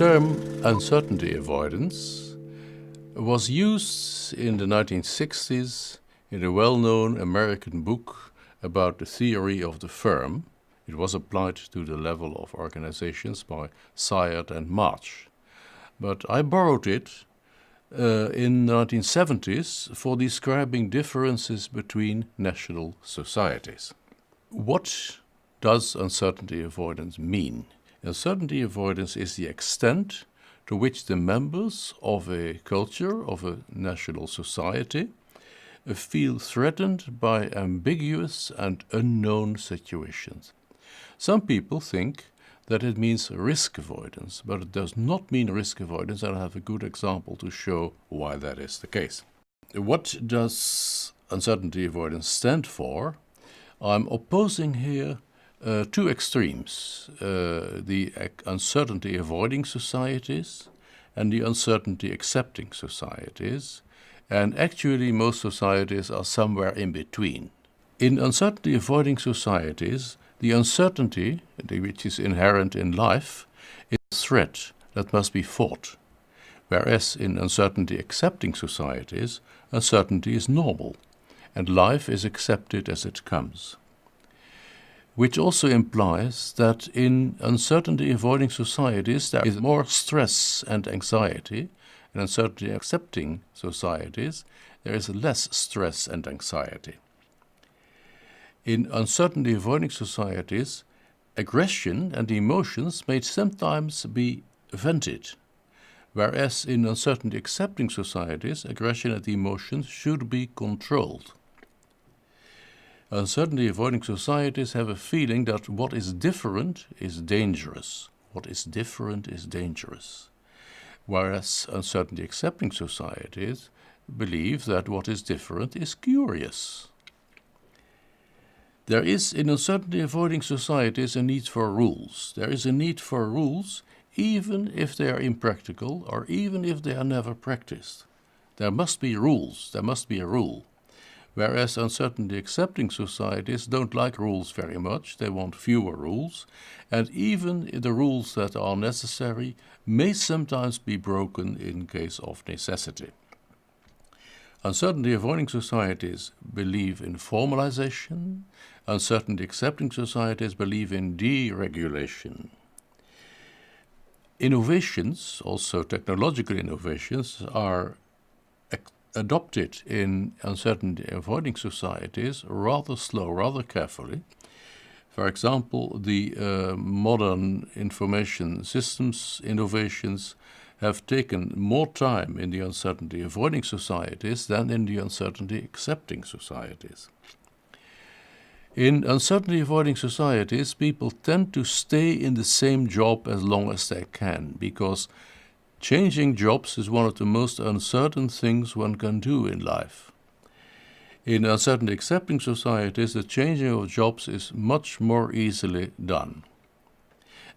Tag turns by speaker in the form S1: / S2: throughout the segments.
S1: term uncertainty avoidance was used in the 1960s in a well-known American book about the theory of the firm. It was applied to the level of organizations by Syed and March. But I borrowed it in the 1970s for describing differences between national societies. What does uncertainty avoidance mean? Uncertainty avoidance is the extent to which the members of a culture, of a national society, feel threatened by ambiguous and unknown situations. Some people think that it means risk avoidance, but it does not mean risk avoidance, and I have a good example to show why that is the case. What does uncertainty avoidance stand for? I'm opposing here two extremes, the uncertainty avoiding societies and the uncertainty accepting societies, and actually most societies are somewhere in between. In uncertainty avoiding societies, the uncertainty, which is inherent in life, is a threat that must be fought, whereas in uncertainty accepting societies, uncertainty is normal, and life is accepted as it comes. Which also implies that in uncertainty avoiding societies there is more stress and anxiety, and uncertainty accepting societies there is less stress and anxiety. In uncertainty avoiding societies, aggression and emotions may sometimes be vented, whereas in uncertainty accepting societies, aggression and emotions should be controlled. Uncertainty avoiding societies have a feeling that what is different is dangerous. What is different is dangerous. Whereas uncertainty accepting societies believe that what is different is curious. There is in uncertainty avoiding societies a need for rules. There is a need for rules even if they are impractical or even if they are never practiced. There must be rules. There must be a rule. Whereas uncertainty accepting societies don't like rules very much, they want fewer rules, and even the rules that are necessary may sometimes be broken in case of necessity. Uncertainty avoiding societies believe in formalization, uncertainty accepting societies believe in deregulation. Innovations, also technological innovations, are adopted in uncertainty avoiding societies rather slow, rather carefully. For example, the modern information systems innovations have taken more time in the uncertainty avoiding societies than in the uncertainty accepting societies. In uncertainty avoiding societies, people tend to stay in the same job as long as they can, because changing jobs is one of the most uncertain things one can do in life. In uncertainty accepting societies, the changing of jobs is much more easily done.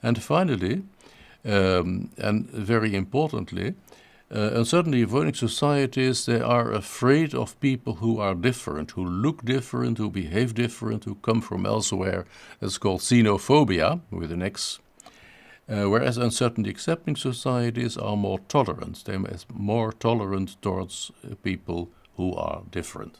S1: And finally, and very importantly, uncertainty avoiding societies, they are afraid of people who are different, who look different, who behave different, who come from elsewhere. That's called xenophobia, with an X. Whereas uncertainty accepting societies are more tolerant. They are more tolerant towards people who are different.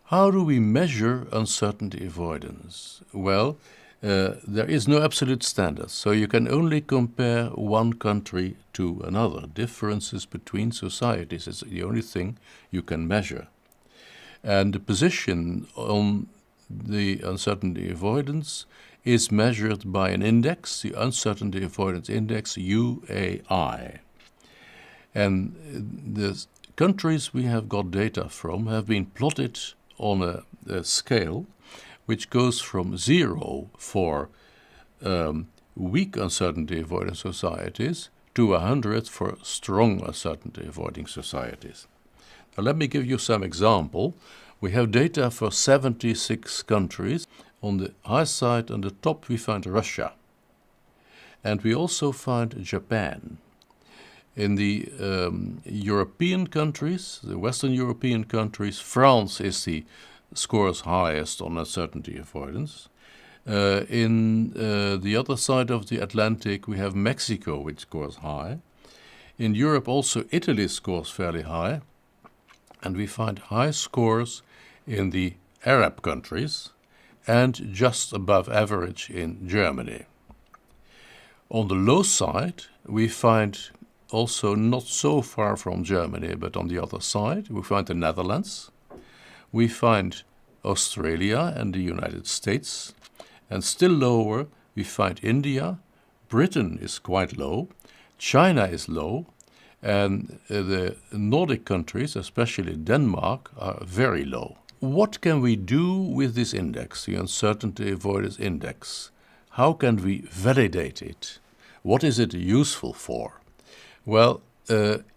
S1: How do we measure uncertainty avoidance? Well, there is no absolute standard, so you can only compare one country to another. Differences between societies is the only thing you can measure. And the position on the uncertainty avoidance is measured by an index, the Uncertainty Avoidance Index, UAI. And the countries we have got data from have been plotted on a scale which goes from 0 for weak uncertainty avoidance societies to 100 for strong uncertainty avoiding societies. Now let me give you some example. We have data for 76 countries. On the high side, on the top, we find Russia. And we also find Japan. In the European countries, the Western European countries, France is the scores highest on uncertainty avoidance. In the other side of the Atlantic, we have Mexico, which scores high. In Europe also Italy scores fairly high, and we find high scores in the Arab countries and just above average in Germany. On the low side, we find also not so far from Germany, but on the other side, we find the Netherlands, we find Australia and the United States, and still lower, we find India. Britain is quite low, China is low, and the Nordic countries, especially Denmark, are very low. What can we do with this index, the Uncertainty Avoidance Index? How can we validate it? What is it useful for? Well,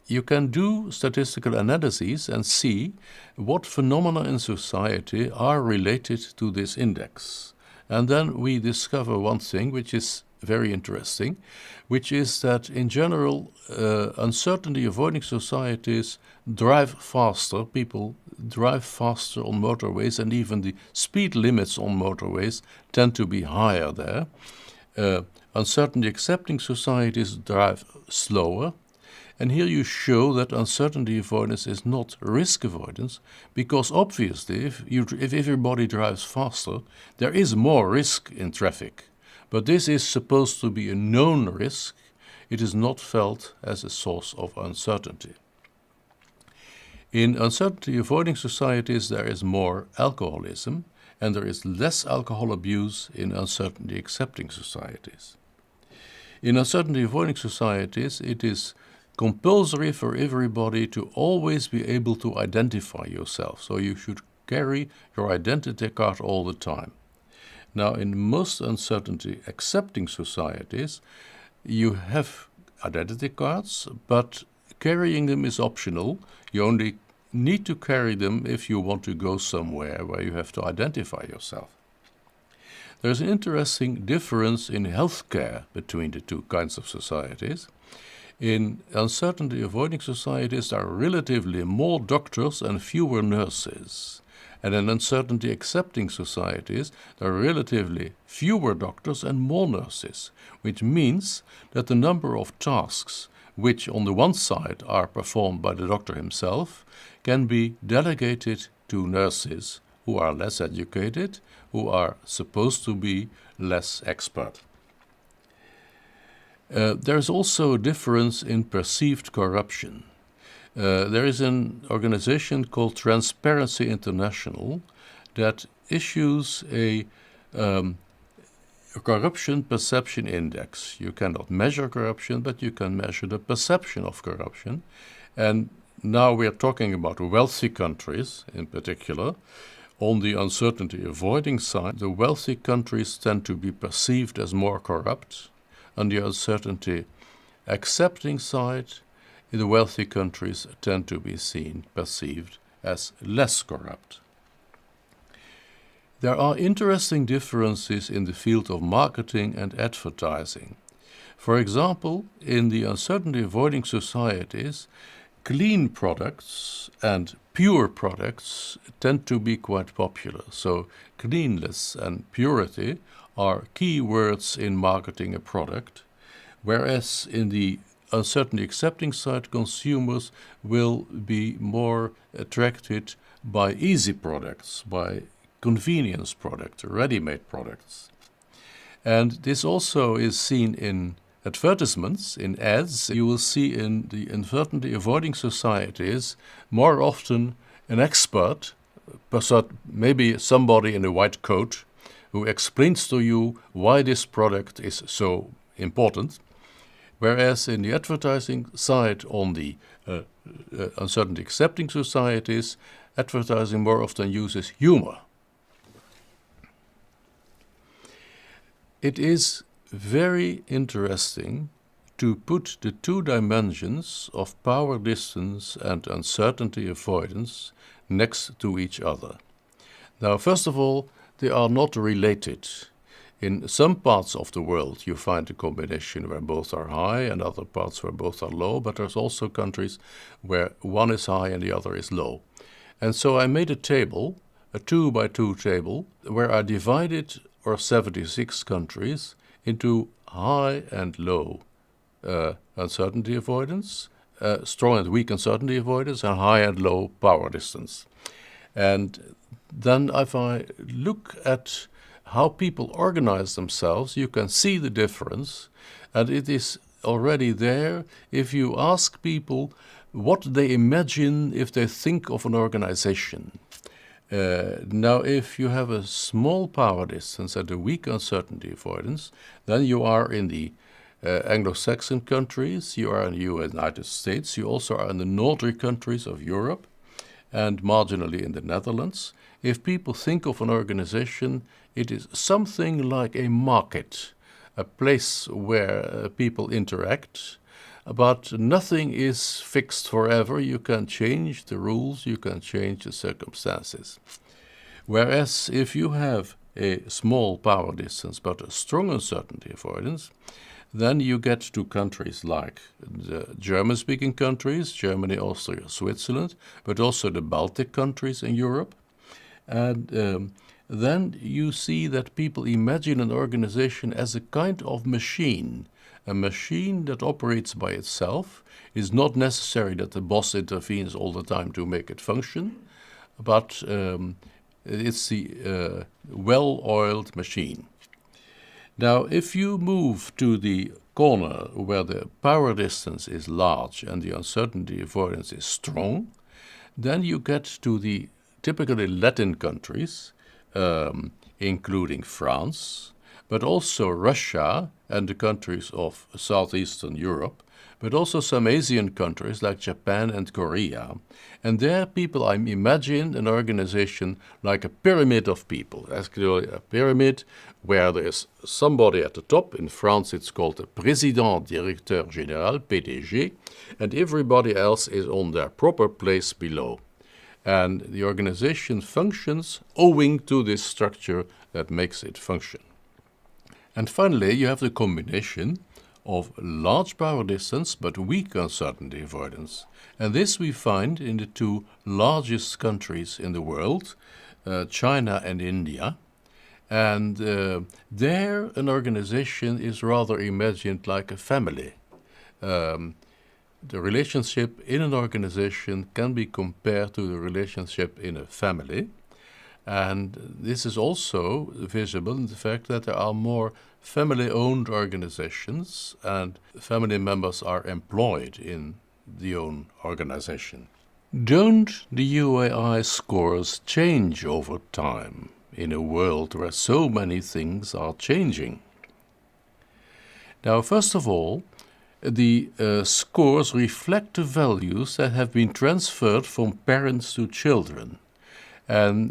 S1: you can do statistical analyses and see what phenomena in society are related to this index. And then we discover one thing which is very interesting, which is that in general, uncertainty avoiding societies drive faster. People drive faster on motorways, and even the speed limits on motorways tend to be higher there. Uncertainty accepting societies drive slower. And here you show that uncertainty avoidance is not risk avoidance, because obviously if everybody drives faster, there is more risk in traffic. But this is supposed to be a known risk. It is not felt as a source of uncertainty. In uncertainty avoiding societies, there is more alcoholism, and there is less alcohol abuse in uncertainty accepting societies. In uncertainty avoiding societies, it is compulsory for everybody to always be able to identify yourself. So you should carry your identity card all the time. Now, in most uncertainty accepting societies, you have identity cards, but carrying them is optional. You only need to carry them if you want to go somewhere where you have to identify yourself. There's an interesting difference in healthcare between the two kinds of societies. In uncertainty avoiding societies, there are relatively more doctors and fewer nurses. And in uncertainty accepting societies, there are relatively fewer doctors and more nurses, which means that the number of tasks which on the one side are performed by the doctor himself can be delegated to nurses who are less educated, who are supposed to be less expert. There is also a difference in perceived corruption. There is an organization called Transparency International that issues a corruption perception index. You cannot measure corruption, but you can measure the perception of corruption. And now we are talking about wealthy countries in particular. On the uncertainty avoiding side, the wealthy countries tend to be perceived as more corrupt. On the uncertainty accepting side, the wealthy countries tend to be perceived as less corrupt. There are interesting differences in the field of marketing and advertising. For example, in the uncertainty avoiding societies, clean products and pure products tend to be quite popular. So cleanliness and purity are key words in marketing a product, whereas in the uncertainty accepting side, consumers will be more attracted by easy products, by convenience products, ready-made products. And this also is seen in advertisements, in ads. You will see in the uncertainty avoiding societies more often an expert, maybe somebody in a white coat, who explains to you why this product is so important, whereas in the advertising side on the uncertainty accepting societies, advertising more often uses humor. It is very interesting to put the two dimensions of power distance and uncertainty avoidance next to each other. Now, first of all, they are not related. In some parts of the world you find a combination where both are high and other parts where both are low, but there's also countries where one is high and the other is low. And so I made a table, a 2 by 2 table, where I divided or 76 countries into high and low uncertainty avoidance, strong and weak uncertainty avoidance, and high and low power distance. And then if I look at how people organize themselves, you can see the difference, and it is already there if you ask people what they imagine if they think of an organization. Now, if you have a small power distance and a weak uncertainty avoidance, then you are in the Anglo-Saxon countries, you are in the United States, you also are in the Nordic countries of Europe, and marginally in the Netherlands. If people think of an organization, it is something like a market, a place where people interact, but nothing is fixed forever. You can change the rules, you can change the circumstances. Whereas if you have a small power distance but a strong uncertainty avoidance, then you get to countries like the German-speaking countries, Germany, Austria, Switzerland, but also the Baltic countries in Europe. And then you see that people imagine an organization as a kind of machine, a machine that operates by itself. It is not necessary that the boss intervenes all the time to make it function, but it's the well-oiled machine. Now, if you move to the corner where the power distance is large and the uncertainty avoidance is strong, then you get to the typically Latin countries, including France, but also Russia and the countries of southeastern Europe, but also some Asian countries like Japan and Korea. And there people imagine an organization like a pyramid of people, actually a pyramid where there's somebody at the top. In France it's called the Président Directeur Général, PDG, and everybody else is on their proper place below. And the organization functions owing to this structure that makes it function. And finally, you have the combination of large power distance but weak uncertainty avoidance. And this we find in the two largest countries in the world, China and India. And there an organization is rather imagined like a family. The relationship in an organization can be compared to the relationship in a family. And this is also visible in the fact that there are more family-owned organizations and family members are employed in the own organization. Don't the UAI scores change over time in a world where so many things are changing? Now, first of all, the scores reflect the values that have been transferred from parents to children. And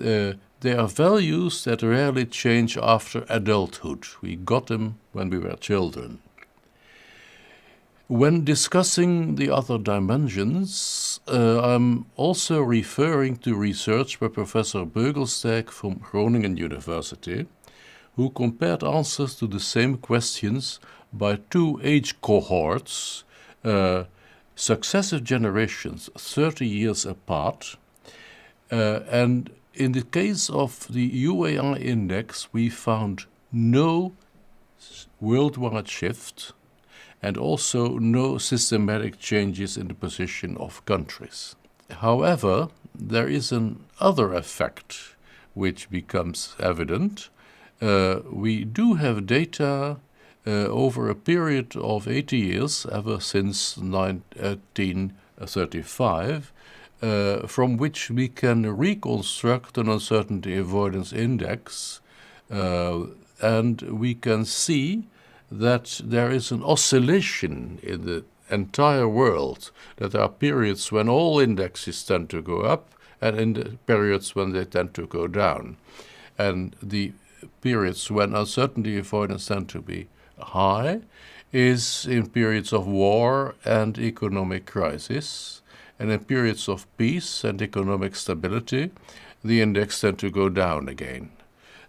S1: they are values that rarely change after adulthood. We got them when we were children. When discussing the other dimensions, I'm also referring to research by Professor Beugelsdijk from Groningen University, who compared answers to the same questions by two age cohorts, successive generations 30 years apart. And in the case of the UAI index, we found no worldwide shift and also no systematic changes in the position of countries. However, there is another effect which becomes evident. We do have data over a period of 80 years, ever since 1935, from which we can reconstruct an uncertainty avoidance index, and we can see that there is an oscillation in the entire world, that there are periods when all indexes tend to go up and in the periods when they tend to go down. And the periods when uncertainty avoidance tend to be high is in periods of war and economic crisis, and in periods of peace and economic stability, the index tend to go down again.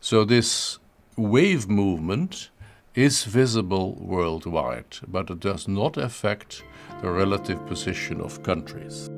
S1: So this wave movement is visible worldwide, but it does not affect the relative position of countries.